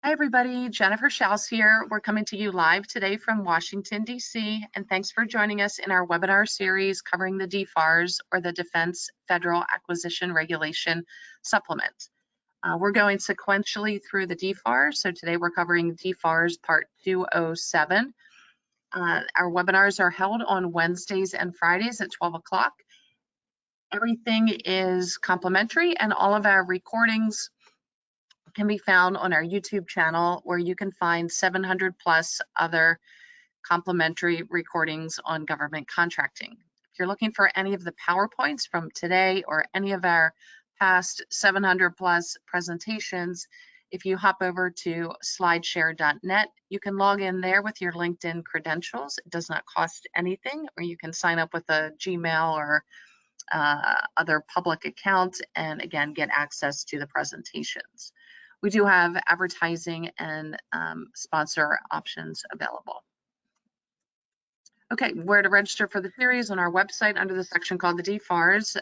Hi, everybody. Jennifer Schaus here. We're coming to you live today from Washington, D.C., and thanks for joining us in our webinar series covering the DFARS, or the Defense Federal Acquisition Regulation Supplement. We're going sequentially through the DFARS, so today we're covering DFARS Part 207. Our webinars are held on Wednesdays and Fridays at 12 o'clock. Everything is complimentary, and all of our recordings can be found on our YouTube channel, where you can find 700 plus other complimentary recordings on government contracting. If you're looking for any of the PowerPoints from today or any of our past 700 plus presentations, if you hop over to slideshare.net, you can log in there with your LinkedIn credentials. It does not cost anything, or you can sign up with a Gmail or other public account and again get access to the presentations. We do have advertising and sponsor options available. Okay, where to register for the series on our website under the section called the DFARS.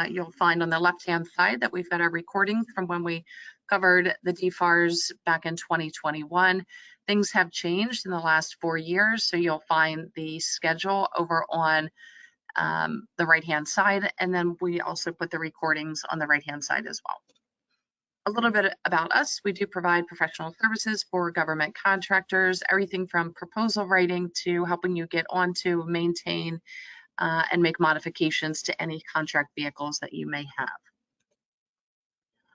You'll find on the left-hand side that we've got our recordings from when we covered the DFARS back in 2021. Things have changed in the last 4 years, so you'll find the schedule over on the right-hand side, and then we also put the recordings on the right-hand side as well. A little bit about us. We do provide professional services for government contractors, everything from proposal writing to helping you get onto, maintain, and make modifications to any contract vehicles that you may have.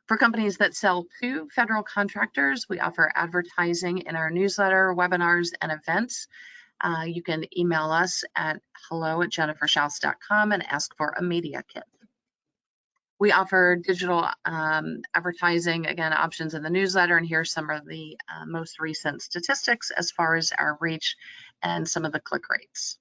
For companies that sell to federal contractors, we offer advertising in our newsletter, webinars, and events. You can email us at hello@jenniferschaus.com and ask for a media kit. We offer digital advertising, again, options in the newsletter, and here's some of the most recent statistics as far as our reach and some of the click rates.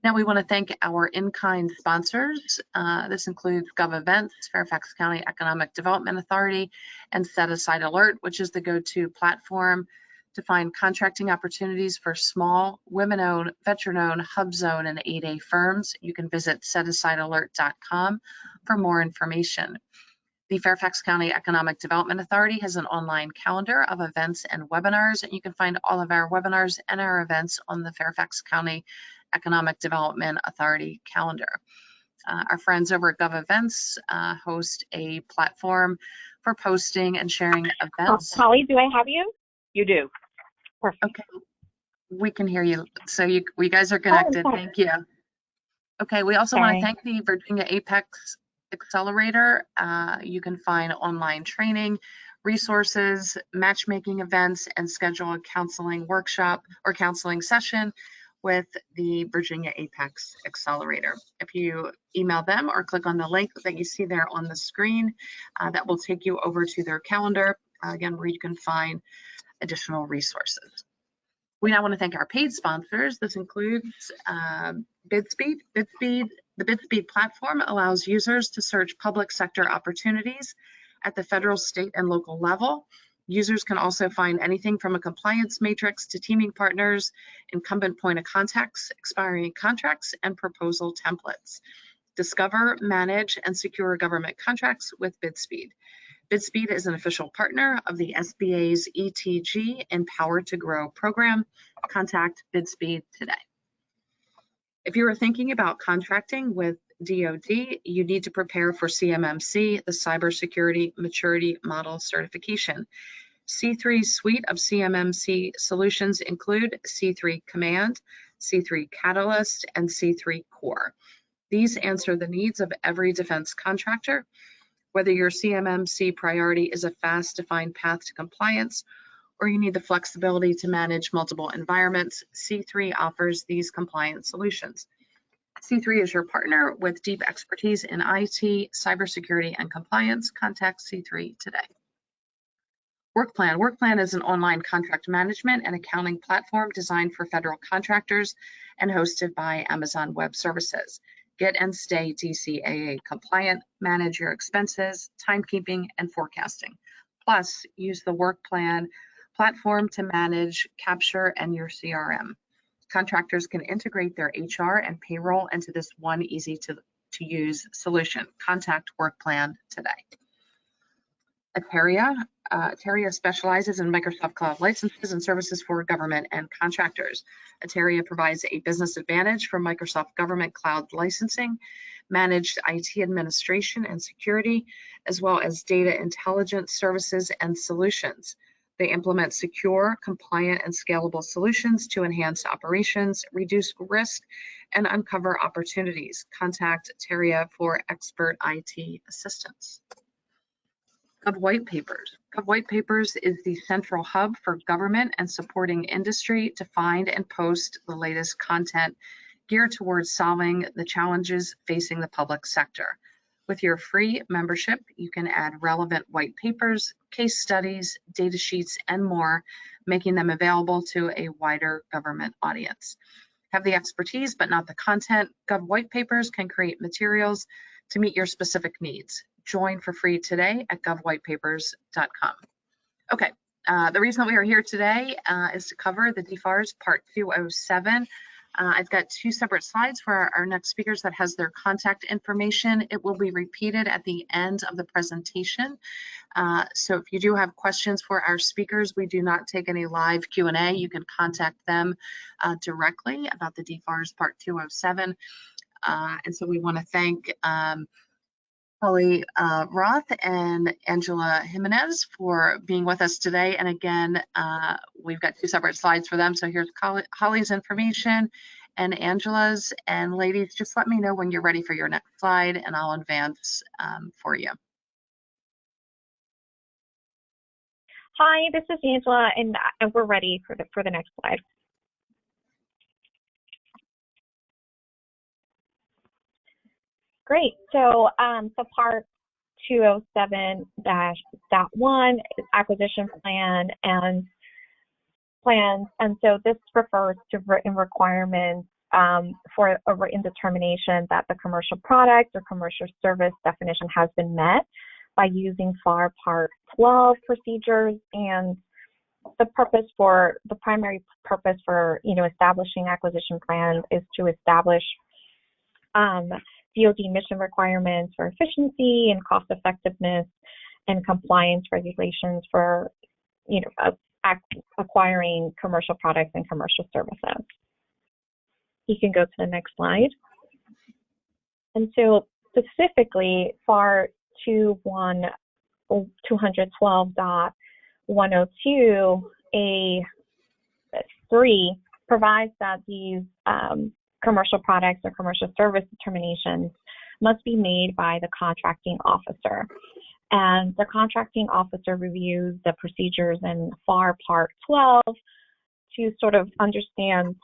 Now we want to thank our in-kind sponsors. This includes GovEvents, Fairfax County Economic Development Authority, and Set Aside Alert, which is the go-to platform to find contracting opportunities for small, women-owned, veteran-owned, hub zone, and 8A firms. You can visit setasidealert.com for more information. The Fairfax County Economic Development Authority has an online calendar of events and webinars, and you can find all of our webinars and our events on the Fairfax County Economic Development Authority calendar. Our friends over at GovEvents host a platform for posting and sharing events. Holly, do I have you? You do. Perfect. Okay, we can hear you. So we guys are connected. Thank you. Okay, we also want to thank the Virginia Apex Accelerator. You can find online training, resources, matchmaking events, and schedule a counseling workshop or counseling session with the Virginia Apex Accelerator. If you email them or click on the link that you see there on the screen, that will take you over to their calendar, again, where you can find additional resources. We now want to thank our paid sponsors. This includes BidSpeed. The BidSpeed platform allows users to search public sector opportunities at the federal, state, and local level. Users can also find anything from a compliance matrix to teaming partners, incumbent point of contacts, expiring contracts, and proposal templates. Discover, manage, and secure government contracts with BidSpeed. BidSpeed is an official partner of the SBA's ETG Empower to Grow program. Contact BidSpeed today. If you are thinking about contracting with DoD, you need to prepare for CMMC, the Cybersecurity Maturity Model Certification. C3's suite of CMMC solutions include C3 Command, C3 Catalyst, and C3 Core. These answer the needs of every defense contractor. Whether your CMMC priority is a fast, defined path to compliance, or you need the flexibility to manage multiple environments, C3 offers these compliance solutions. C3 is your partner with deep expertise in IT, cybersecurity, and compliance. Contact C3 today. WorkPlan. WorkPlan is an online contract management and accounting platform designed for federal contractors and hosted by Amazon Web Services. Get and stay DCAA compliant, manage your expenses, timekeeping, and forecasting. Plus, use the WorkPlan platform to manage, capture, and your CRM. Contractors can integrate their HR and payroll into this one easy to use solution. Contact WorkPlan today. Ateria. Ateria specializes in Microsoft Cloud licenses and services for government and contractors. Ateria provides a business advantage for Microsoft Government Cloud licensing, managed IT administration and security, as well as data intelligence services and solutions. They implement secure, compliant, and scalable solutions to enhance operations, reduce risk, and uncover opportunities. Contact Ateria for expert IT assistance. Gov White Papers. Gov White Papers is the central hub for government and supporting industry to find and post the latest content geared towards solving the challenges facing the public sector. With your free membership, you can add relevant white papers, case studies, data sheets, and more, making them available to a wider government audience. Have the expertise but not the content? Gov White Papers can create materials to meet your specific needs. Join for free today at govwhitepapers.com. Okay, the reason that we are here today is to cover the DFARS Part 207. I've got two separate slides for our next speakers that has their contact information. It will be repeated at the end of the presentation. So if you do have questions for our speakers, we do not take any live Q&A. You can contact them directly about the DFARS Part 207. And so we want to thank Holly Roth and Angela Jimenez for being with us today. And again, we've got two separate slides for them. So here's Holly's information and Angela's. And ladies, just let me know when you're ready for your next slide and I'll advance for you. Hi, this is Angela, and we're ready for the next slide. Great. So, part 207-1 is acquisition plan and plans, and so this refers to written requirements for a written determination that the commercial product or commercial service definition has been met by using FAR Part 12 procedures. And the primary purpose for establishing acquisition plans is to establish DoD mission requirements for efficiency and cost effectiveness and compliance regulations for acquiring commercial products and commercial services. You can go to the next slide. And so specifically FAR 212.102A3 provides that these commercial products or commercial service determinations must be made by the contracting officer. And the contracting officer reviews the procedures in FAR Part 12 to sort of understand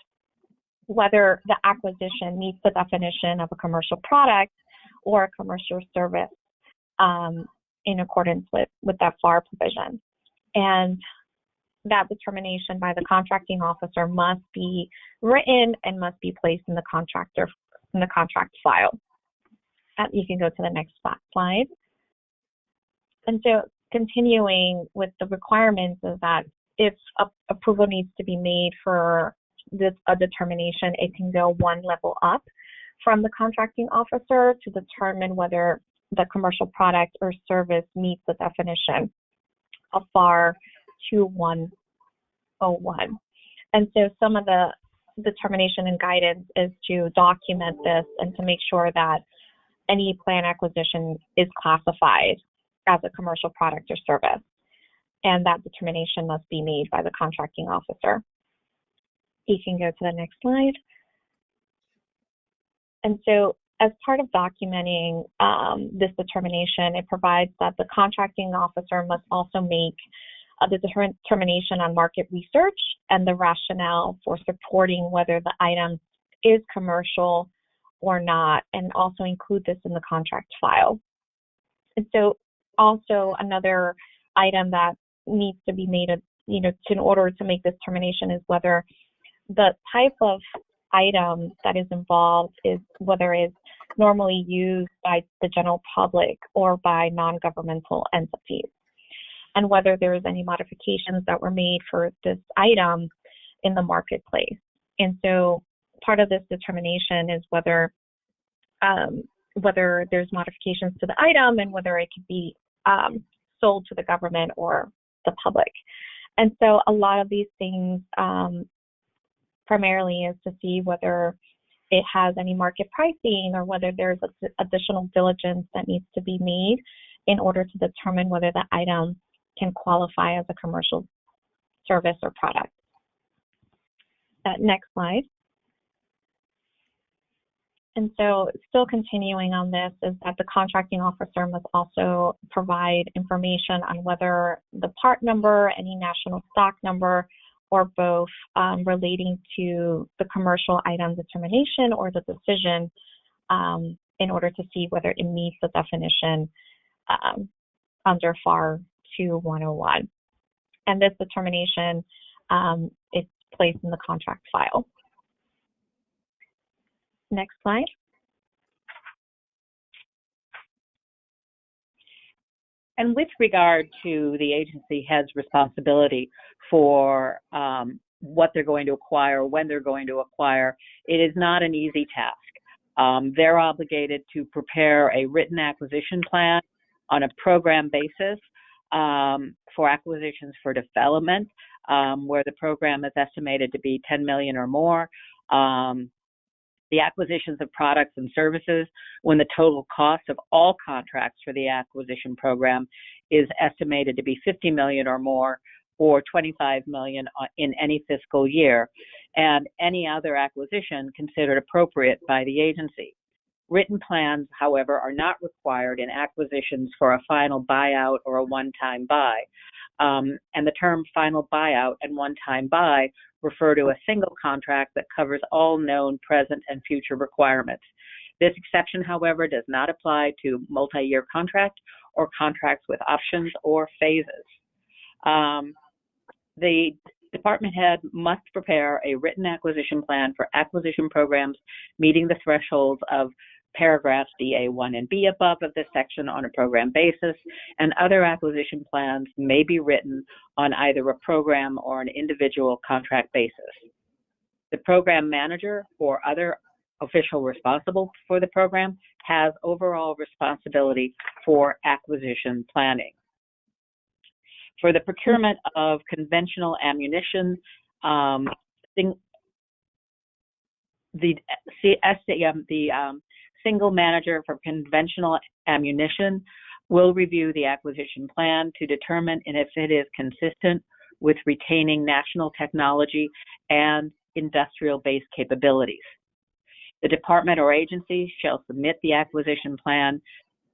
whether the acquisition meets the definition of a commercial product or a commercial service in accordance with that FAR provision. And that determination by the contracting officer must be written and must be placed in the contract file. You can go to the next slide. And so continuing with the requirements is that if approval needs to be made for a determination, it can go one level up from the contracting officer to determine whether the commercial product or service meets the definition of FAR 2101. And so some of the determination and guidance is to document this and to make sure that any plan acquisition is classified as a commercial product or service. And that determination must be made by the contracting officer. You can go to the next slide. And so as part of documenting this determination, it provides that the contracting officer must also make the determination on market research and the rationale for supporting whether the item is commercial or not, and also include this in the contract file. And so also another item that needs to be made, in order to make this determination is whether the type of item that is involved is whether it's normally used by the general public or by non-governmental entities, and whether there is any modifications that were made for this item in the marketplace. And so part of this determination is whether there's modifications to the item and whether it could be sold to the government or the public. And so a lot of these things primarily is to see whether it has any market pricing or whether there's additional diligence that needs to be made in order to determine whether the item can qualify as a commercial service or product. Next slide. And so still continuing on this is that the contracting officer must also provide information on whether the part number, any national stock number, or both relating to the commercial item determination or the decision in order to see whether it meets the definition under FAR 2101. And this determination is placed in the contract file. Next slide. And with regard to the agency head's responsibility for what they're going to acquire, when they're going to acquire, it is not an easy task. They're obligated to prepare a written acquisition plan on a program basis for acquisitions for development, where the program is estimated to be 10 million or more. The acquisitions of products and services when the total cost of all contracts for the acquisition program is estimated to be 50 million or more, or 25 million in any fiscal year, and any other acquisition considered appropriate by the agency. Written plans, however, are not required in acquisitions for a final buyout or a one-time buy. And the term final buyout and one-time buy refer to a single contract that covers all known present and future requirements. This exception, however, does not apply to multi-year contract or contracts with options or phases. The department head must prepare a written acquisition plan for acquisition programs meeting the thresholds of paragraphs DA1 and B above of this section on a program basis, and other acquisition plans may be written on either a program or an individual contract basis. The program manager or other official responsible for the program has overall responsibility for acquisition planning. For the procurement of conventional ammunition, the single manager for conventional ammunition will review the acquisition plan to determine if it is consistent with retaining national technology and industrial-based capabilities. The department or agency shall submit the acquisition plan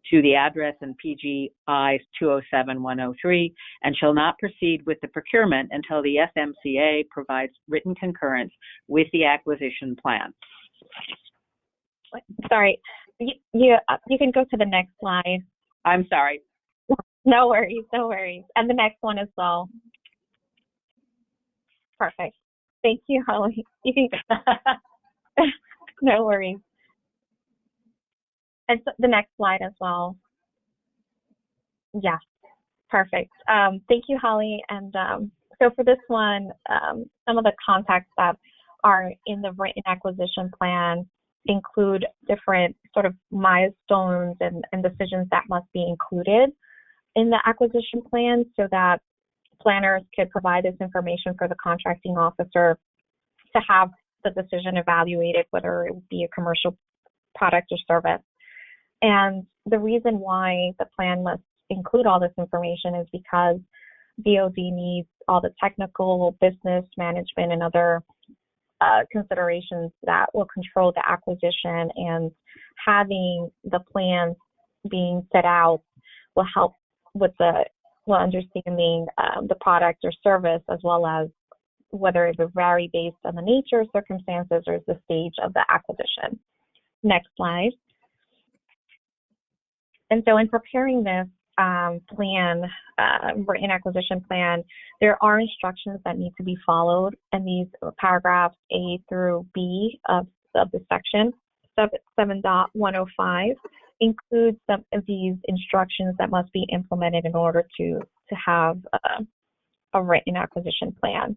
to the address in PGI 207103 and shall not proceed with the procurement until the SMCA provides written concurrence with the acquisition plan. Sorry, you can go to the next slide. I'm sorry. No worries, no worries. And the next one as well. Perfect. Thank you, Holly. You can no worries. And so the next slide as well. Yeah, perfect. Thank you, Holly. And so for this one, some of the contacts that are in the written acquisition plan include different sort of milestones and decisions that must be included in the acquisition plan so that planners could provide this information for the contracting officer to have the decision evaluated, whether it would be a commercial product or service. And the reason why the plan must include all this information is because DoD needs all the technical, business, management, and other considerations that will control the acquisition, and having the plan being set out will help with understanding the product or service, as well as whether it will vary based on the nature, circumstances, or the stage of the acquisition. Next slide. And so in preparing this plan, written acquisition plan, there are instructions that need to be followed, and these paragraphs A through B of the section 7.105 include some of these instructions that must be implemented in order to have a written acquisition plan.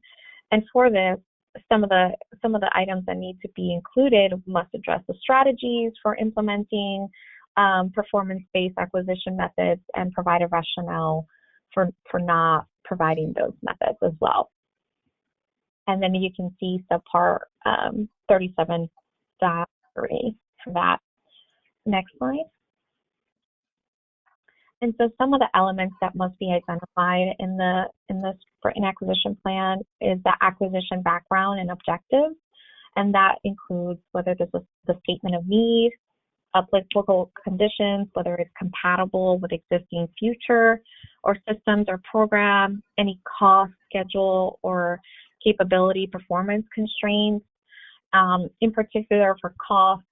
And for this, some of the items that need to be included must address the strategies for implementing performance-based acquisition methods and provide a rationale for not providing those methods as well. And then you can see subpart 37.3 for that. Next slide. And so some of the elements that must be identified in this written acquisition plan is the acquisition background and objectives, and that includes whether this is the statement of need, applicable conditions, whether it's compatible with existing future or systems or program, any cost, schedule, or capability performance constraints. In particular for cost,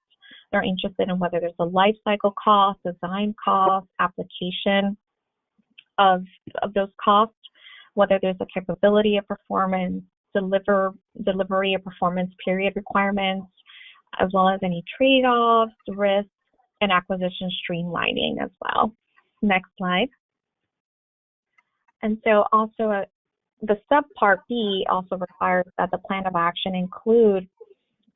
they're interested in whether there's a life cycle cost, design cost, application of those costs, whether there's a capability of performance, delivery of performance period requirements, as well as any trade-offs, risks, and acquisition streamlining as well. Next slide. And so also the subpart B also requires that the plan of action include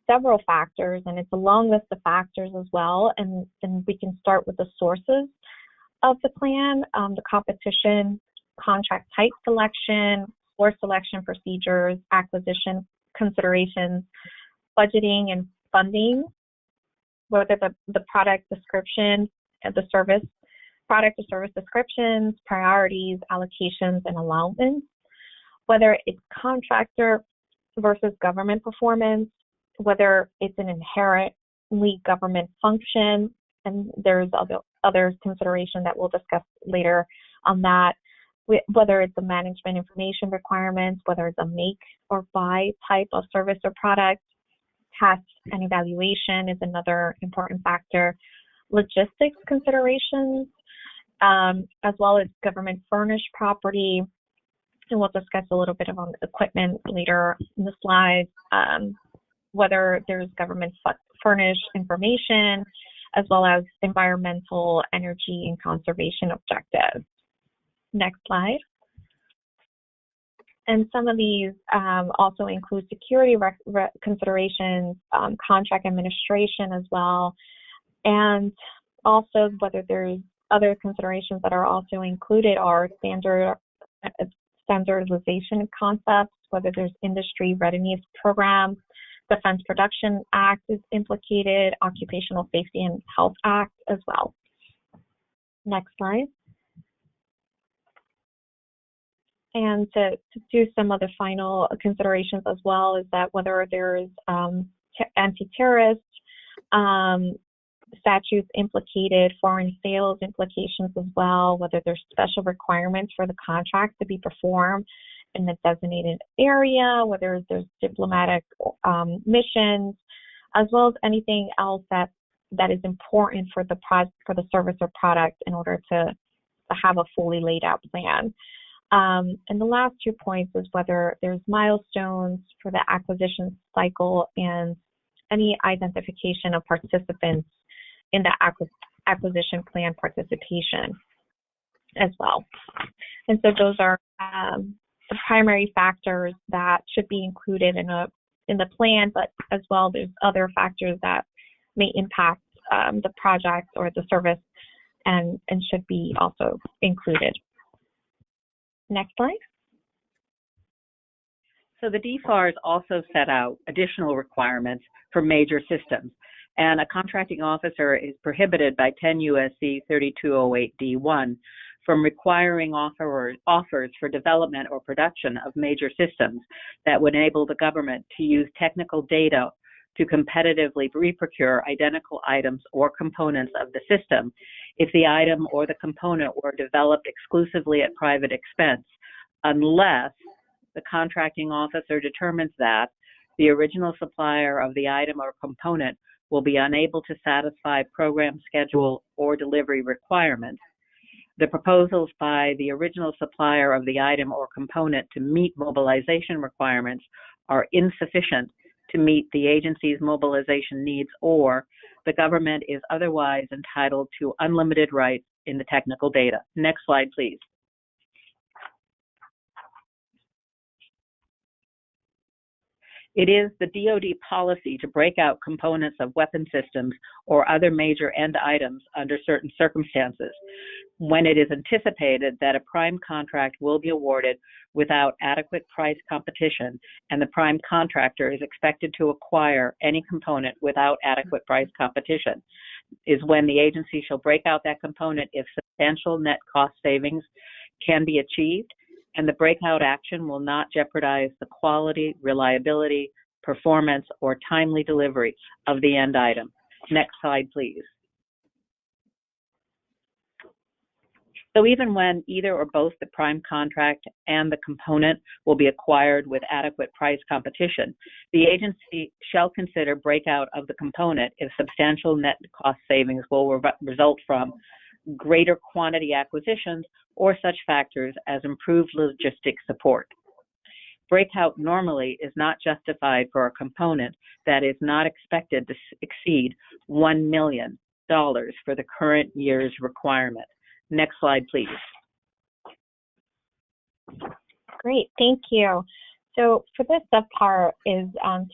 several factors, and it's a long list of factors as well, and we can start with the sources of the plan, the competition, contract type selection, source selection procedures, acquisition considerations, budgeting and funding, whether the product description, the service, product or service descriptions, priorities, allocations, and allowance, whether it's contractor versus government performance, whether it's an inherently government function, and there's other consideration that we'll discuss later on that, whether it's a management information requirements, whether it's a make or buy type of service or product. Test and evaluation is another important factor. Logistics considerations, as well as government furnished property, and we'll discuss a little bit about equipment later in the slides. Whether there's government furnished information, as well as environmental, energy, and conservation objectives. Next slide. And some of these also include security considerations, contract administration as well, and also whether there's other considerations that are also included are standardization concepts, whether there's industry readiness programs, Defense Production Act is implicated, Occupational Safety and Health Act as well. Next slide. And to do some of the final considerations as well is that whether there's anti-terrorist statutes implicated, foreign sales implications as well, whether there's special requirements for the contract to be performed in the designated area, whether there's diplomatic missions, as well as anything else that is important for the service or product in order to have a fully laid out plan. And the last 2 points is whether there's milestones for the acquisition cycle and any identification of participants in the acquisition plan participation as well. And so those are the primary factors that should be included in the plan, but as well there's other factors that may impact the project or the service and should be also included. Next slide. So the DFARS also set out additional requirements for major systems, and a contracting officer is prohibited by 10 U.S.C. 3208D1 from requiring offers for development or production of major systems that would enable the government to use technical data to competitively reprocure identical items or components of the system if the item or the component were developed exclusively at private expense, unless the contracting officer determines that the original supplier of the item or component will be unable to satisfy program schedule or delivery requirements. The proposals by the original supplier of the item or component to meet mobilization requirements are insufficient to meet the agency's mobilization needs, or the government is otherwise entitled to unlimited rights in the technical data. Next slide, please. It is the DoD policy to break out components of weapon systems or other major end items under certain circumstances when it is anticipated that a prime contract will be awarded without adequate price competition and the prime contractor is expected to acquire any component without adequate price competition, is when the agency shall break out that component if substantial net cost savings can be achieved and the breakout action will not jeopardize the quality, reliability, performance, or timely delivery of the end item. Next slide, please. So even when either or both the prime contract and the component will be acquired with adequate price competition, the agency shall consider breakout of the component if substantial net cost savings will result from greater quantity acquisitions or such factors as improved logistic support. Breakout normally is not justified for a component that is not expected to exceed $1 million for the current year's requirement. Next slide, please. Great, thank you. So for this subpart is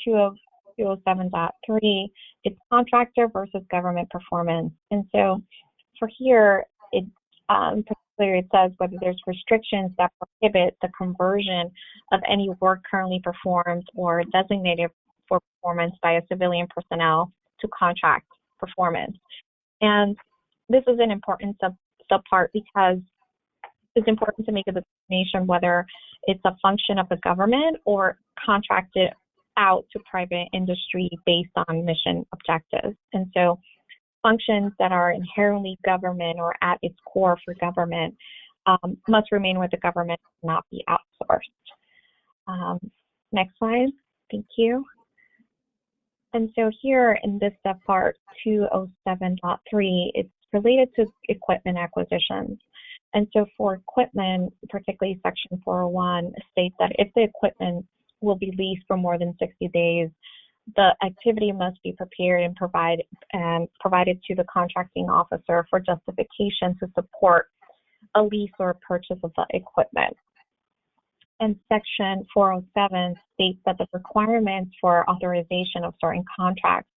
207.3, it's contractor versus government performance. And so for here, particularly it says whether there's restrictions that prohibit the conversion of any work currently performed or designated for performance by a civilian personnel to contract performance. And this is an important subpart because it's important to make a determination whether it's a function of the government or contracted out to private industry based on mission objectives. And so functions that are inherently government or at its core for government must remain with the government and not be outsourced. Next slide, thank you. And so here in this subpart 207.3, it's related to equipment acquisitions. And so for equipment, particularly Section 401 states that if the equipment will be leased for more than 60 days, the activity must be prepared and provided to the contracting officer for justification to support a lease or purchase of the equipment. And Section 407 states that the requirements for authorization of certain contracts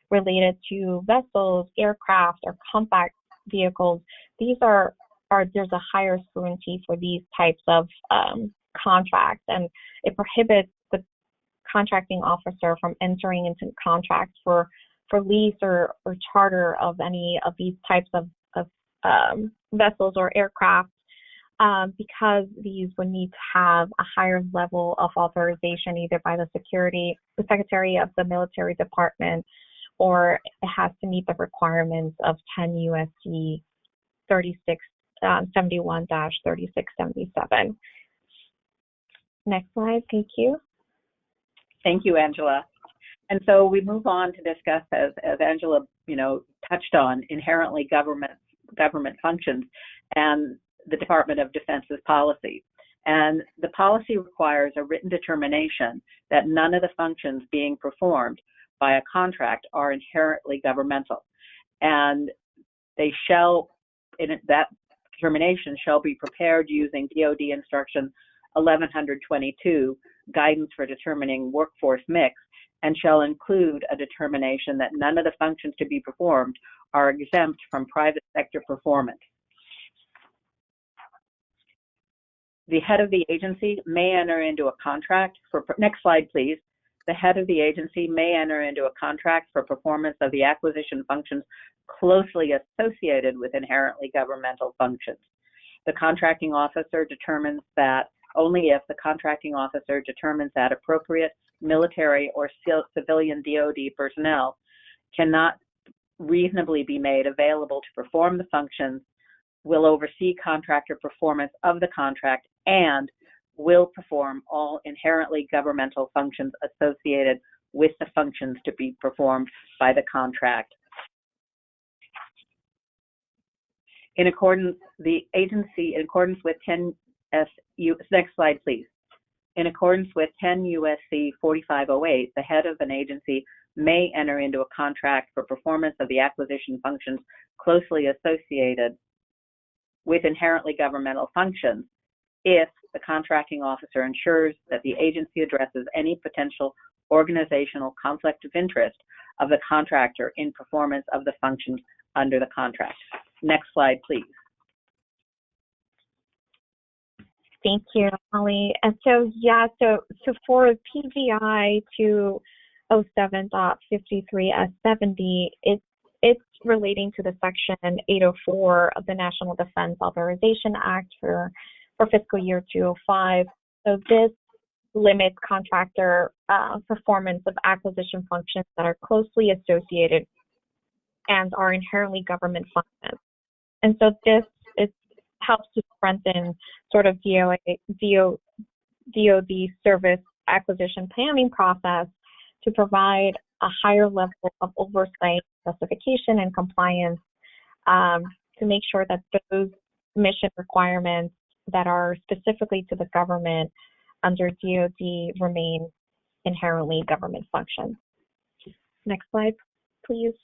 related to vessels, aircraft, or compact vehicles, there's a higher scrutiny for these types of contracts, and it prohibits the contracting officer from entering into contracts for lease or charter of any of these types of vessels or aircraft because these would need to have a higher level of authorization either by the Secretary of the Military Department, or it has to meet the requirements of 10 U.S.C. 71-3677. Next slide, thank you. Thank you, Angela. And so we move on to discuss, as Angela, touched on, inherently government functions and the Department of Defense's policy. And the policy requires a written determination that none of the functions being performed by a contract are inherently governmental, and that determination shall be prepared using DoD Instruction 1122, Guidance for Determining Workforce Mix, and shall include a determination that none of the functions to be performed are exempt from private sector performance. The head of the agency may enter into a contract for, next slide please. The head of the agency may enter into a contract for performance of the acquisition functions closely associated with inherently governmental functions. The contracting officer determines that only if the contracting officer determines that appropriate military or civilian DoD personnel cannot reasonably be made available to perform the functions, will oversee contractor performance of the contract, and will perform all inherently governmental functions associated with the functions to be performed by the contract. In accordance, the agency, in accordance with 10 SU, next slide please. In accordance with 10 U.S.C. 4508, the head of an agency may enter into a contract for performance of the acquisition functions closely associated with inherently governmental functions if the contracting officer ensures that the agency addresses any potential organizational conflict of interest of the contractor in performance of the functions under the contract. Next slide, please. Thank you, Holly. And so, yeah, so for PGI 207.53S70, it's relating to the Section 804 of the National Defense Authorization Act for fiscal year 205. So this limits contractor performance of acquisition functions that are closely associated and are inherently government functions. And so this helps to strengthen sort of DoD service acquisition planning process to provide a higher level of oversight, specification, and compliance to make sure that those mission requirements that are specifically to the government under DoD remain inherently government functions. Next slide, please.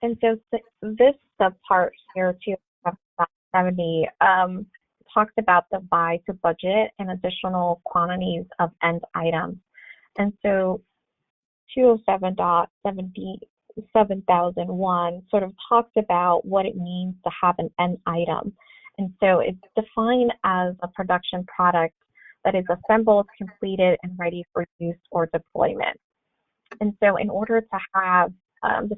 And so this subpart here, 270, talks about the buy to budget and additional quantities of end items. And so 207.7001 sort of talks about what it means to have an end item. And so it's defined as a production product that is assembled, completed, and ready for use or deployment. And so in order to have the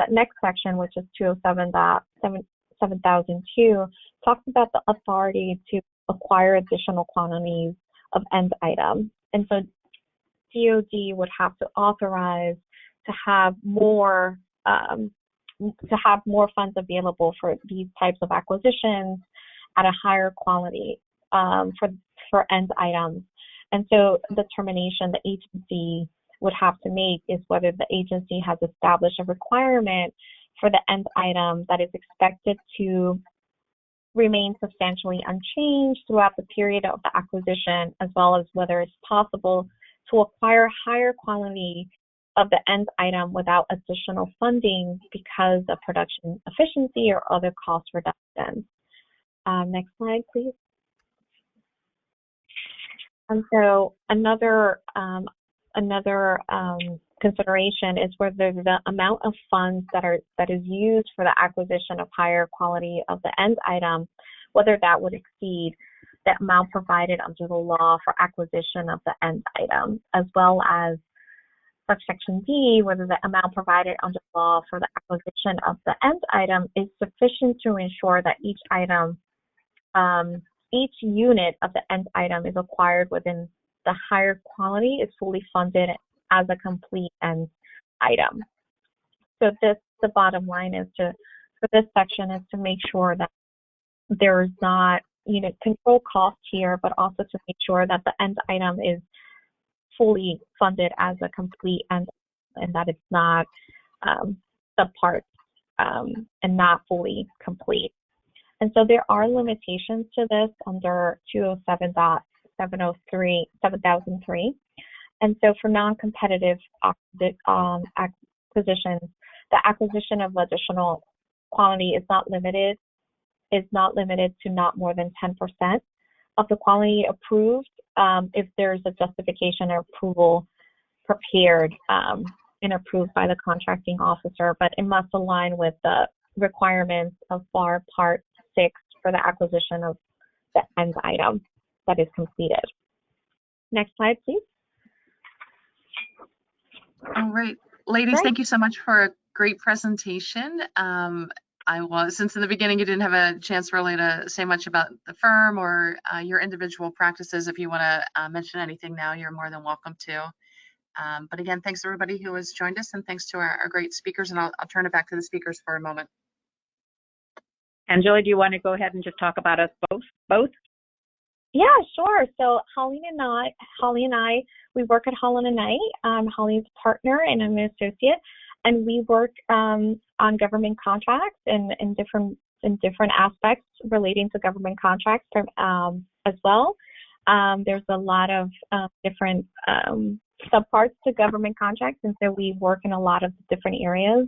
next section, which is 207.7002, talks about the authority to acquire additional quantities of end items. And so DoD would have to authorize to have more funds available for these types of acquisitions at a higher quality for end items. And so the determination the agency would have to make is whether the agency has established a requirement for the end item that is expected to remain substantially unchanged throughout the period of the acquisition, as well as whether it's possible to acquire higher quality of the end item without additional funding because of production efficiency or other cost reductions. Next slide, please. And so another consideration is whether the amount of funds that is used for the acquisition of higher quality of the end item, whether that would exceed the amount provided under the law for acquisition of the end item, as well as subsection D, whether the amount provided under law for the acquisition of the end item is sufficient to ensure that each unit of the end item is acquired within the higher quality is fully funded as a complete end item. So the bottom line is for this section is to make sure that there is not unit control cost here, but also to make sure that the end item is fully funded as a complete end and that it's not subparts and not fully complete. And so there are limitations to this under 207.7003. And so for non-competitive acquisitions, the acquisition of additional quantity is not limited to not more than 10% of the quantity approved if there's a justification or approval prepared and approved by the contracting officer, but it must align with the requirements of FAR Part 6 for the acquisition of the end item that is completed. Next slide, please. All right, ladies, Great. Thank you so much for a great presentation. Since in the beginning you didn't have a chance really to say much about the firm or your individual practices. If you want to mention anything now, you're more than welcome to. But again, thanks everybody who has joined us, and thanks to our great speakers, and I'll turn it back to the speakers for a moment. Angela, do you want to go ahead and just talk about us both? Yeah, sure. So Holly and I, we work at Holland & Knight. Holly's a partner and I'm an associate, and we work on government contracts and in different aspects relating to government contracts as well. There's a lot of different subparts to government contracts, and so we work in a lot of different areas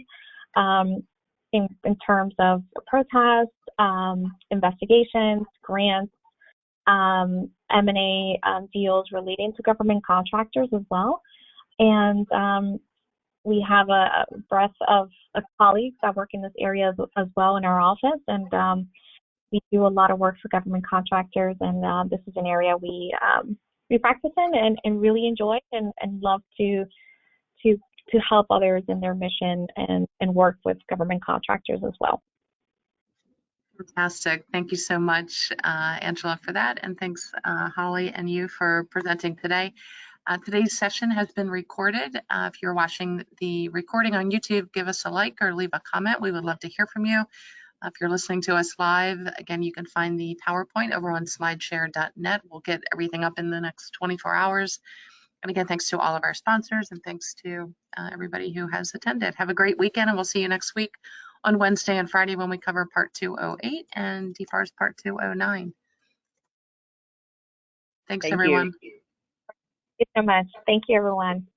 in terms of protests, investigations, grants, M&A deals relating to government contractors as well. And we have a breadth of colleagues that work in this area as well in our office. And we do a lot of work for government contractors. And this is an area we practice in and really enjoy and love to help others in their mission and work with government contractors as well. Fantastic. Thank you so much, Angela, for that. And thanks, Holly and you for presenting today. Today's session has been recorded. If you're watching the recording on YouTube, give us a like or leave a comment. We would love to hear from you. If you're listening to us live, again, you can find the PowerPoint over on slideshare.net. We'll get everything up in the next 24 hours. And again, thanks to all of our sponsors and thanks to everybody who has attended. Have a great weekend, and we'll see you next week on Wednesday and Friday when we cover Part 208 and DFARS Part 209. Thanks, Thank everyone. you. Thank you so much. Thank you, everyone.